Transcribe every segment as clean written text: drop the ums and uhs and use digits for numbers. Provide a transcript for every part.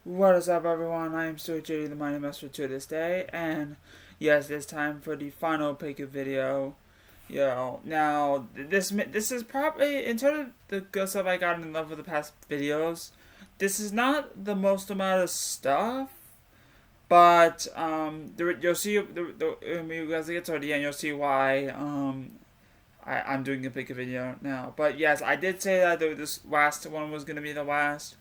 What is up, everyone? I am still JD, the Mighty Master to this day, and yes, it's time for the final Pika video. Now this is probably in terms of the good stuff I got in love with the past videos. This is not the most amount of stuff, but you'll see when you guys get to the end, you'll see why I'm doing a Pika video now. But yes, I did say that this last one was gonna be the last.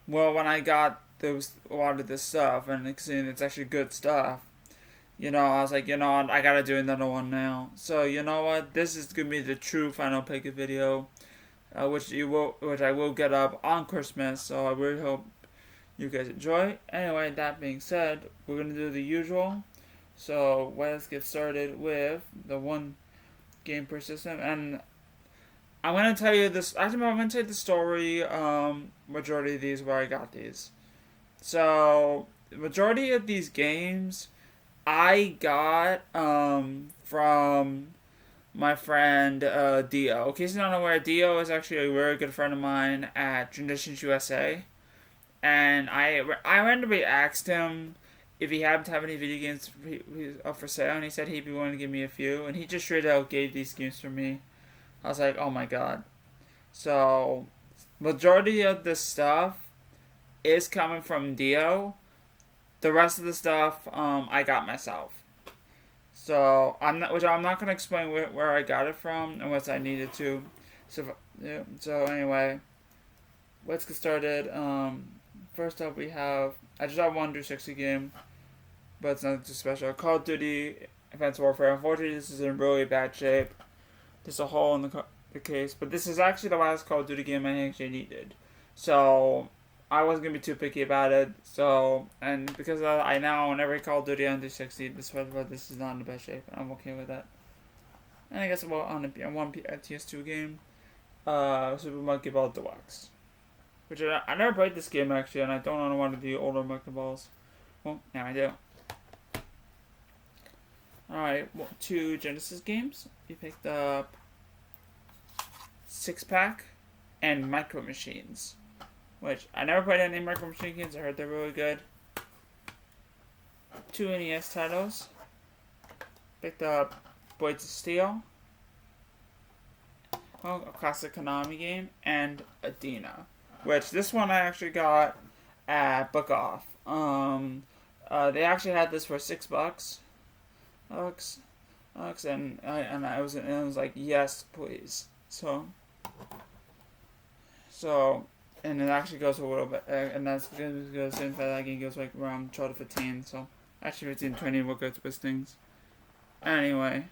Well, when I got a lot of this stuff and seeing it's actually good stuff, I was like, I gotta do another one now. So you know what? This is gonna be the true final pick video, which I will get up on Christmas. So I really hope you guys enjoy. Anyway, that being said, we're gonna do the usual. So let's get started with the one game per system, and I'm gonna tell you this. Actually, I'm gonna tell you the story. Majority of these where I got these. So, the majority of these games I got from my friend Theo. In case you don't know where, Theo is actually a very good friend of mine at Transitions USA, and I randomly asked him if he happened to have any video games up for sale, and he said he'd be willing to give me a few, and he just straight out gave these games for me. I was like, oh my god. So, majority of the stuff is coming from Dio. The rest of the stuff, I got myself. So I'm not gonna explain where I got it from unless I needed to. So yeah. So anyway, let's get started. First up we have I just have one 360 game, but it's nothing too special. Call of Duty Advanced Warfare. Unfortunately, this is in really bad shape. There's a hole in the case, but this is actually the last Call of Duty game I actually needed. So I wasn't gonna be too picky about it. So, and because I now own every Call of Duty on 360, despite this is not in the best shape, I'm okay with that. And I guess on one PS2 game, Super Monkey Ball Deluxe, which I never played this game actually, and I don't own one of the older Monkey Balls. Well, now I do. Alright, two Genesis games. You picked up Six Pack and Micro Machines, which I never played any Micro Machine games. I heard they're really good. Two NES titles. Picked up Blades of Steel, a classic Konami game, and Adina, which this one I actually got at Book Off. They actually had this for $6. And I was like, yes, please. So, and it actually goes a little bit, and that's good because in fact that game goes like around 12 to 15. So actually 15 to 20 will go to things. Anyway,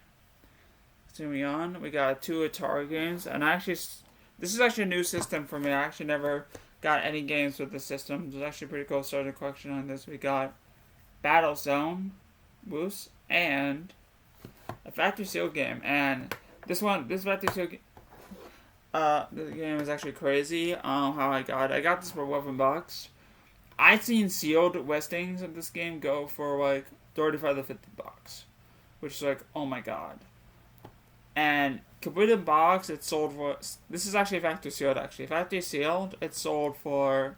moving on, we got two Atari games, and this is actually a new system for me. I actually never got any games with this system. It's actually pretty cool. Started a collection on this. We got Battlezone, Moose, and a Factory Seal game. And this Factory Seal game, the game is actually crazy. How I got this for $11. I've seen sealed listings of this game go for like $35 to $50, which is like, oh my god. And completed box, it sold for. This is actually factory sealed. Actually, factory sealed, it sold for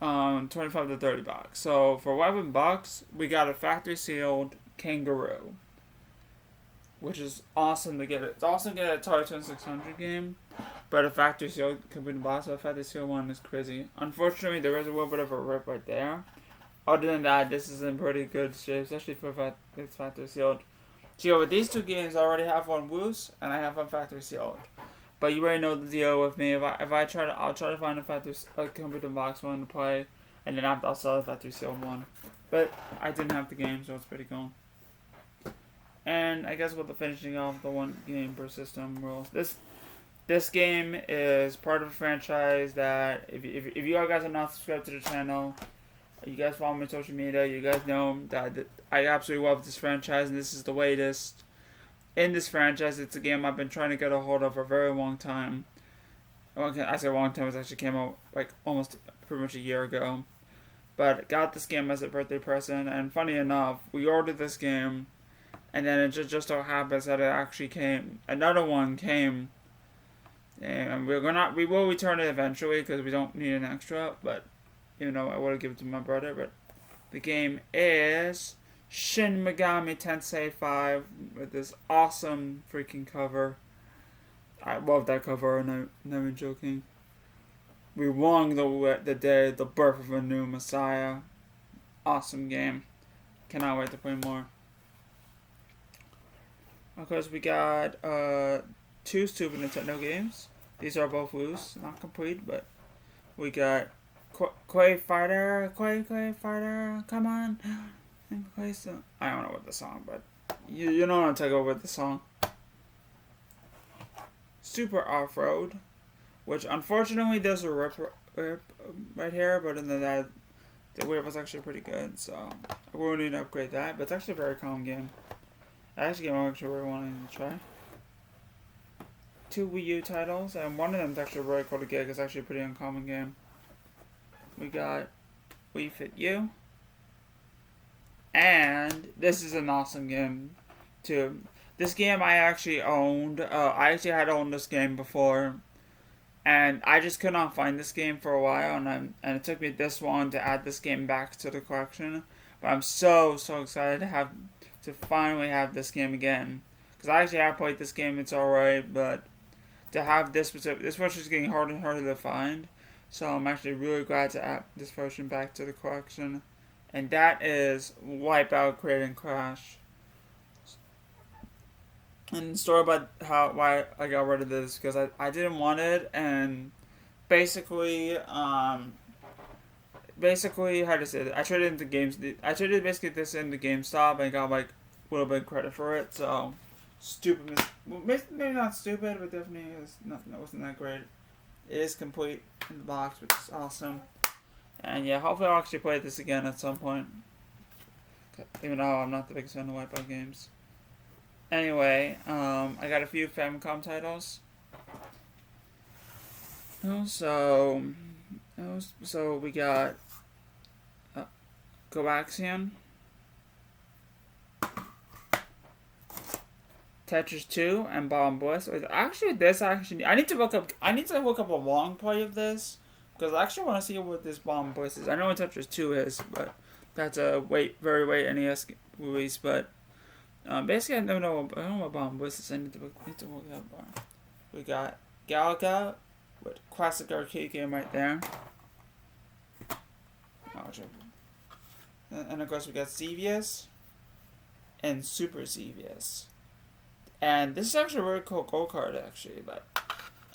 $25 to $30. So for $11, we got a factory sealed Kangaroo, which is awesome to get. It's awesome to get an Atari 2600 game, but a factory sealed completed box. So a factory sealed one is crazy. Unfortunately, there is a little bit of a rip right there. Other than that, this is in pretty good shape, especially for it's factory sealed. So with these two games, I already have one loose and I have one factory sealed. But you already know the deal with me. I'll try to find a computer box one to play, and then I'll sell the factory sealed one. But I didn't have the game, so it's pretty cool. And I guess with the finishing off the one game per system rules, this game is part of a franchise that if you guys are not subscribed to the channel, you guys follow me on social media, you guys know that I absolutely love this franchise, and this is the latest in this franchise. It's a game I've been trying to get a hold of for a very long time. I say a long time, it actually came out like almost pretty much a year ago. But got this game as a birthday present, and funny enough, we ordered this game, and then it just so happens that it actually came, another one came, and we will return it eventually because we don't need an extra, but even though I would have given it to my brother. But the game is Shin Megami Tensei 5 with this awesome freaking cover. I love that cover, and I'm never joking. We won the day, the birth of a new messiah. Awesome game. Cannot wait to play more. Of course, we got 2 Super Nintendo games. These are both loose, not complete, but we got Quay Fighter, come on. I don't know what the song, but you know what I'm talking about with the song. Super Off-Road, which unfortunately there's a rip right here, but in the whip was actually pretty good, so I will need to upgrade that, but it's actually a very calm game. Actually, I'm actually really wanting to try. 2 Wii U titles, and one of them is actually really cool to get, it's actually a pretty uncommon game. We got Wii Fit U, and this is an awesome game, too. This game I actually owned. I actually had owned this game before, and I just could not find this game for a while, and it took me this long to add this game back to the collection. But I'm so excited to finally have this game again, because I actually have played this game. It's alright, but to have this version is getting harder and harder to find. So I'm actually really glad to add this version back to the collection, and that is Wipeout Create & Crash. And the story about why I got rid of this, because I didn't want it, and basically how to say it, I traded basically this into GameStop and got like a little bit of credit for it, so stupid, maybe not stupid, but definitely wasn't that great. It is complete in the box, which is awesome, and yeah, hopefully I'll actually play this again at some point, even though I'm not the biggest fan of Wipeout games. Anyway, I got a few Famicom titles. So we got Coaxium, Tetris 2, and Bomb Bliss. I need to look up a long play of this, because I actually want to see what this Bomb Bliss is. I know what Tetris 2 is, but that's a very late NES release, but basically, I don't know what Bomb Bliss is. I need to look it up. We got Galaga, with classic arcade game right there. And of course, we got Xevious and Super Xevious. And this is actually a really cool gold card, actually. But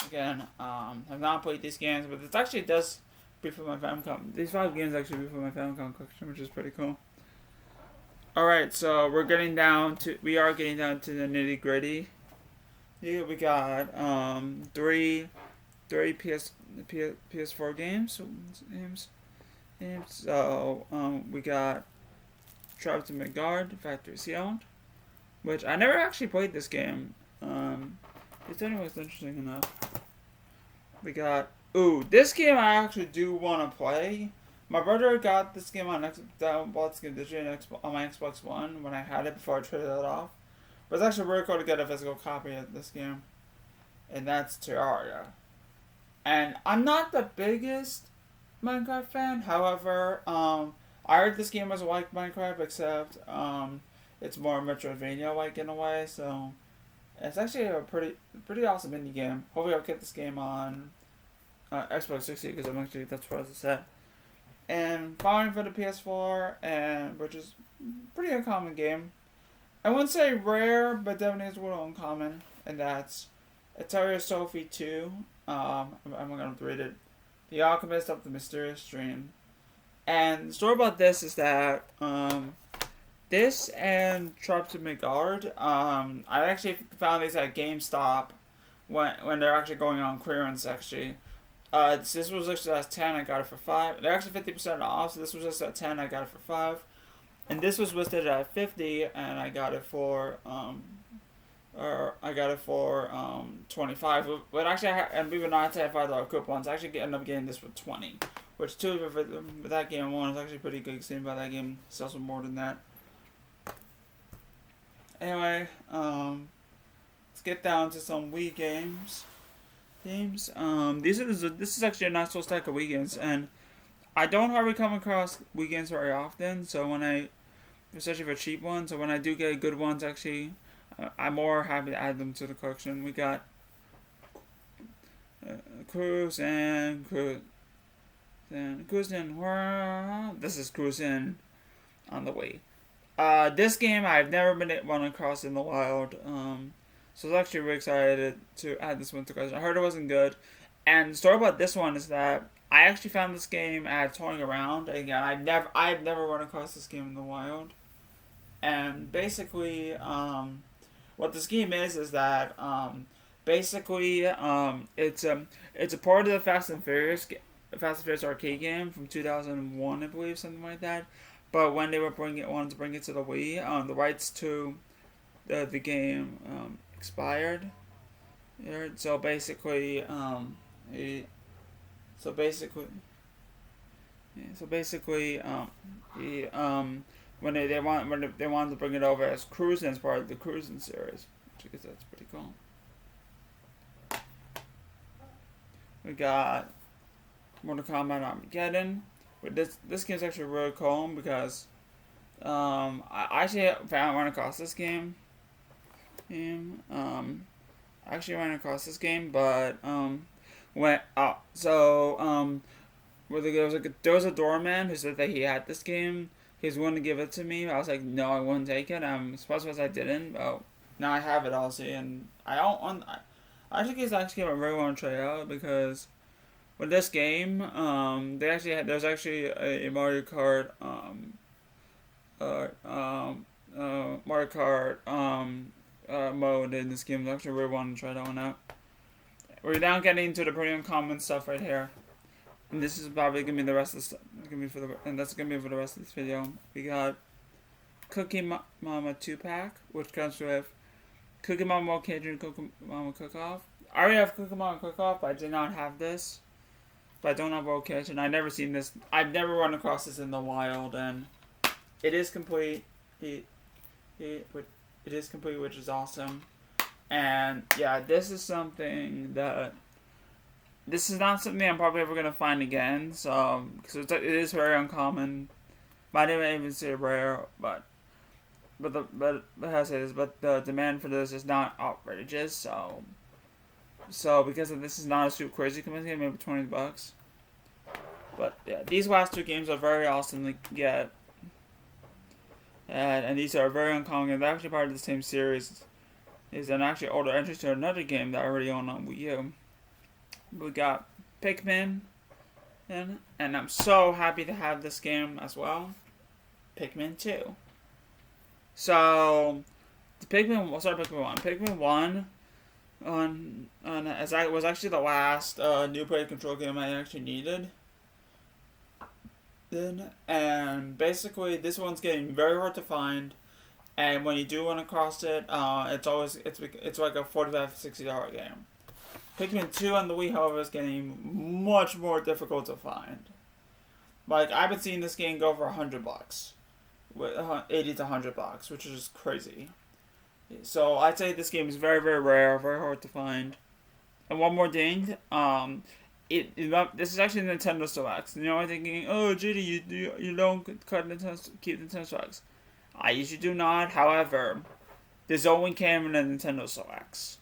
again, I've not played these games, but it actually does brief for my Famicom. These 5 games actually brief for my Famicom collection, which is pretty cool. Alright, so we are getting down to the nitty gritty. Here we got 3 PS4 games. So we got Trapped in Midgard, Factory Sealed, which I never actually played this game. It's anyways interesting enough. We got this game I actually do want to play. My brother got this game on bought this game digitally on my Xbox One when I had it before I traded it off. But it's actually really cool to get a physical copy of this game. And that's Terraria. And I'm not the biggest Minecraft fan. However, I heard this game was like Minecraft, except it's more Metroidvania-like in a way. So it's actually a pretty awesome indie game. Hopefully I'll get this game on Xbox 60, because that's what I said. And following for the PS4, which is pretty uncommon game. I wouldn't say rare, but definitely is a little uncommon, and that's Atari Sophie 2. I'm gonna read it. The Alchemist of the Mysterious Dream. And the story about this is that this and Trapped in Midgard, I actually found these at GameStop when they're actually going on clearance, actually. This was listed as 10, I got it for 5. They're actually 50% off, so this was listed at 10, I got it for 5. And this was listed at 50, and I got it for 25. But actually, and we would not have $5 coupons. I actually ended up getting this for 20, which too for that game alone is actually pretty good. Considering by that game sells for more than that. Anyway, let's get down to some Wii games. This is actually a nice little stack of Wii games, and I don't hardly come across Wii games very often, so when I, especially for cheap ones, so when I do get good ones, actually, I'm more happy to add them to the collection. We got Cruisin'. This is Cruisin' on the Wii. This game I've never been run across in the wild. So I was actually really excited to add this one to collection. I heard it wasn't good, and the story about this one is that I actually found this game at touring around. And again, I've never run across this game in the wild, and basically, what this game is that basically it's a part of the Fast and Furious arcade game from 2001, I believe, something like that. But when they wanted to bring it to the Wii, the rights to the game expired. So basically, he, so basically, he, when they wanted to bring it over as Cruisin' as part of the Cruisin' series, which I guess that's pretty cool. We got Mortal Kombat Armageddon. This game's actually really cool because I actually ran across this game. I actually ran across this game, but where there was a doorman who said that he had this game. He was willing to give it to me. I was like, no, I wouldn't take it. Supposed I didn't. Oh, now I have it, also, and I don't want. I think it's actually a really want to try out because with this game, there's actually a Mario Kart mode in this game. I actually really want to try that one out. We're now getting into the pretty uncommon stuff right here, and this is probably gonna be the rest of the that's gonna be for the rest of this video. We got Cookie Mama 2-pack, which comes with Cookie Mama Cajun Cookie Mama Cook-Off. I already have Cookie Mama Cook-Off, but I did not have this. But I don't have World Kitchen. I've never seen this. I've never run across this in the wild, and it is complete. It is complete, which is awesome. And yeah, this is something that this is not something I'm probably ever gonna find again. So because it is very uncommon. Might even say rare, but how to say this? But the demand for this is not outrageous. So because of this is not a super crazy company, maybe $20. But yeah, these last two games are very awesome to get. And these are very uncommon. And they're actually part of the same series. Is an actually older entry to another game that I already own on Wii U. We got Pikmin, and I'm so happy to have this game as well. Pikmin 2. So, Pikmin 1. Pikmin 1 as I was actually the last new play control game I actually needed. And basically, this one's getting very hard to find. And when you do run across it, it's like a $45-$60 game. Pikmin 2 on the Wii, however, is getting much more difficult to find. Like, I've been seeing this game go for $100, with $80 to $100, which is just crazy. So I'd say this game is very, very rare, very hard to find. And one more thing, this is actually Nintendo Selects. You know, I'm thinking, oh, JD, you don't keep Nintendo Selects. I usually do not. However, this only came in the Nintendo Selects.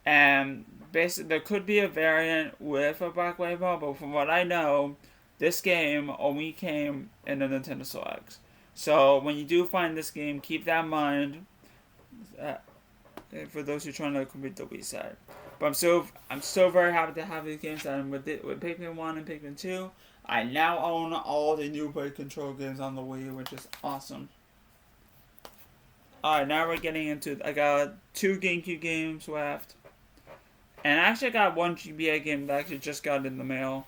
And basically, there could be a variant with a Black Label, but from what I know, this game only came in the Nintendo Selects. So when you do find this game, keep that in mind for those who are trying to complete the Wii side. But I'm so very happy to have these games. And with Pikmin 1 and Pikmin 2, I now own all the new play control games on the Wii, which is awesome. Alright, now we're getting into, I got 2 GameCube games left. And actually I got 1 GBA game that I actually just got in the mail.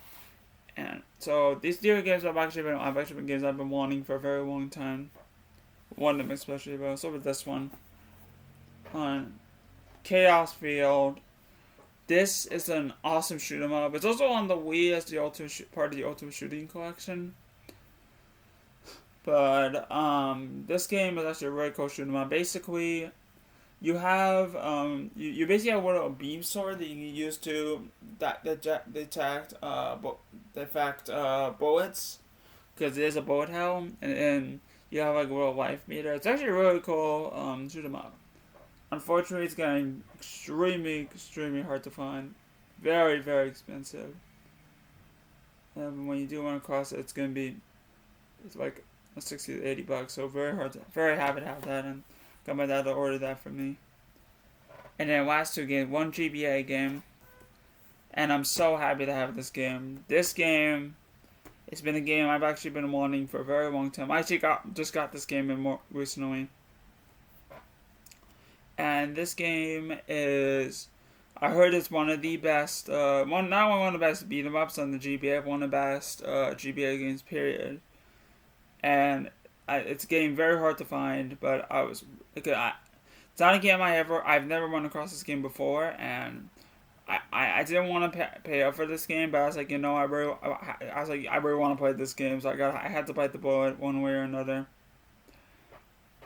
And so these 3 games I've actually been games I've been wanting for a very long time. One of them especially, but also with this one. On Chaos Field. This is an awesome shoot 'em up. It's also on the Wii as the part of the Ultimate Shooting Collection. But this game is actually a really cool shoot 'em up. Basically, you have you basically have a little beam sword that you can use to detect bullets, because it is a bullet hell, and you have like a little life meter. It's actually really cool. Shoot 'em up. Unfortunately, it's getting extremely hard to find. Very expensive. And when you do want to cross it, it's like 60 to 80 bucks. So very happy to have that, and got my dad to order that for me. And then last two games, one GBA game, and I'm so happy to have this game. This game, it's been a game I've actually been wanting for a very long time. I actually just got this game in more recently. And this game is, I heard it's one of the best, not only one of the best beat 'em ups on the GBA, one of the best GBA games, period. And it's a game very hard to find, but it's not a game I've never run across this game before, and I didn't want to pay up for this game, but I was like, I really want to play this game, so I had to bite the bullet one way or another.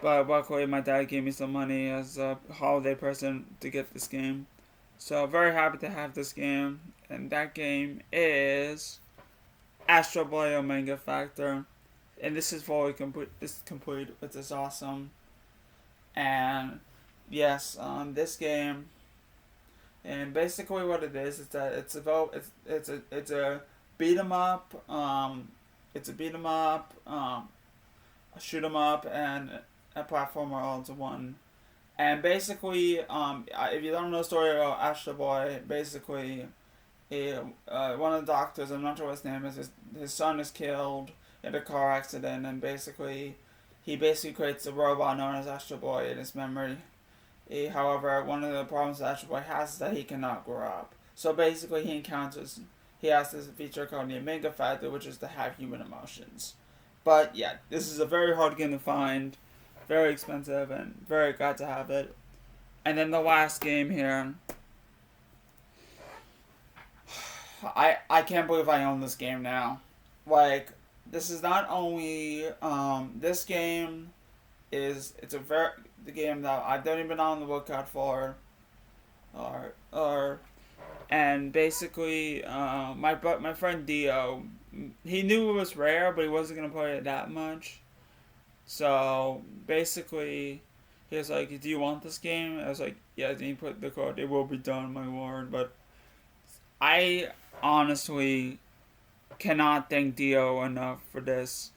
But luckily, my dad gave me some money as a holiday present to get this game. So very happy to have this game, and that game is Astro Boy Omega Factor, and this is fully complete. This is complete, which is awesome. And yes, this game, and basically what it is that it's a beat 'em up, a shoot 'em up, and a platformer all into one. And basically, if you don't know the story about Astro Boy, basically, one of the doctors, I'm not sure what his name is, his son is killed in a car accident, and he creates a robot known as Astro Boy in his memory. However, one of the problems that Astro Boy has is that he cannot grow up. So basically, he has this feature called the Omega Factor, which is to have human emotions. But yeah, this is a very hard game to find, very expensive, and very glad to have it. And then the last game here, I can't believe I own this game now. Like, this is not only this game it's the game that I've definitely been on the lookout for, and basically my friend Theo, he knew it was rare, but he wasn't gonna play it that much. So basically, he was like, "Do you want this game?" I was like, "Yeah." Then he put the code. It will be done, my lord. But I honestly cannot thank Dio enough for this,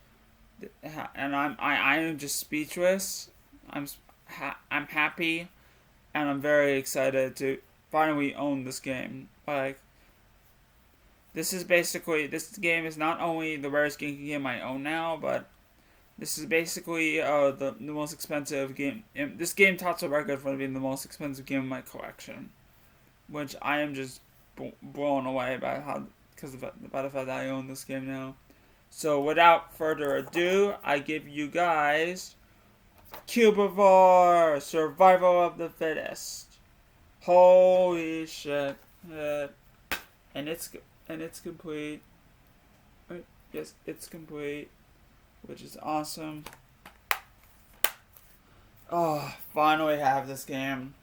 and I am just speechless. I'm happy, and I'm very excited to finally own this game. Like, this game is not only the rarest game I own now, but this is basically the most expensive game. This game tops a record for being the most expensive game in my collection, which I am just blown away by the fact that I own this game now. So without further ado, I give you guys Cubivore Survival of the Fittest. Holy shit! And it's complete. Yes, it's complete, which is awesome. Oh, finally have this game.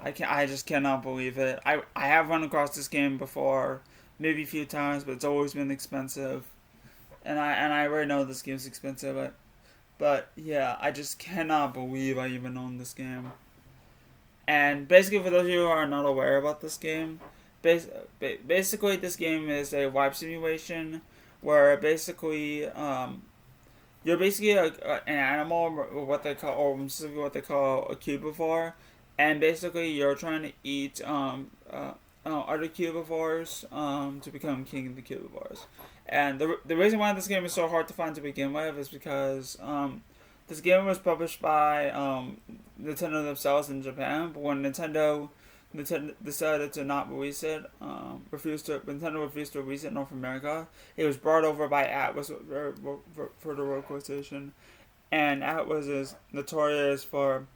I just cannot believe it. I have run across this game before, maybe a few times, but it's always been expensive. And I already know this game's expensive, but yeah, I just cannot believe I even own this game. And basically, for those of you who are not aware about this game, basically this game is a wipe simulation where basically you're basically an animal, or what they call a cubivore, and basically you're trying to eat other cubivores to become king of the cubivores. And the reason why this game is so hard to find to begin with is because this game was published by Nintendo themselves in Japan, but when Nintendo decided to not release it, Nintendo refused to release it in North America. It was brought over by Atlas for the road quotation, and Atlas is notorious for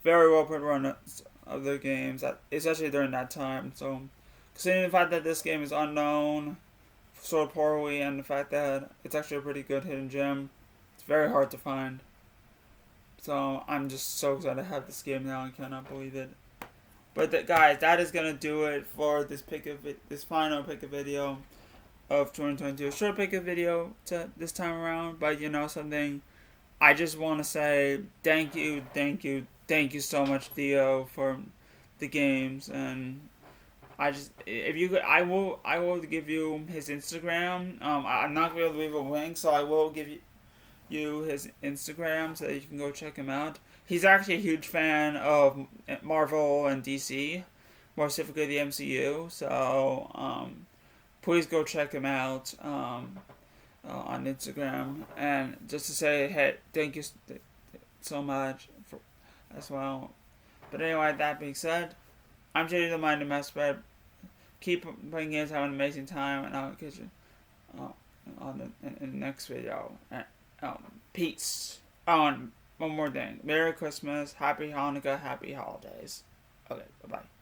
very well put runs of their games, especially during that time. So, considering the fact that this game is unknown, sold poorly, and the fact that it's actually a pretty good hidden gem, it's very hard to find. So I'm just so excited to have this game now. I cannot believe it. But guys, that is gonna do it for this final pick a video of 2022. A short pick a video to this time around, but you know something, I just want to say thank you so much, Theo, for the games. And I will give you his Instagram. I'm not gonna be able to leave a link, so I will give you his Instagram so that you can go check him out. He's actually a huge fan of Marvel and DC, more specifically the MCU. So please go check him out on Instagram. And just to say, hey, thank you so much as well. But anyway, that being said, I'm JD the Mind of Messbed. Keep playing games, have an amazing time, and I'll catch you in the next video. Peace. Oh, and one more thing. Merry Christmas, Happy Hanukkah, Happy Holidays. Okay, bye-bye.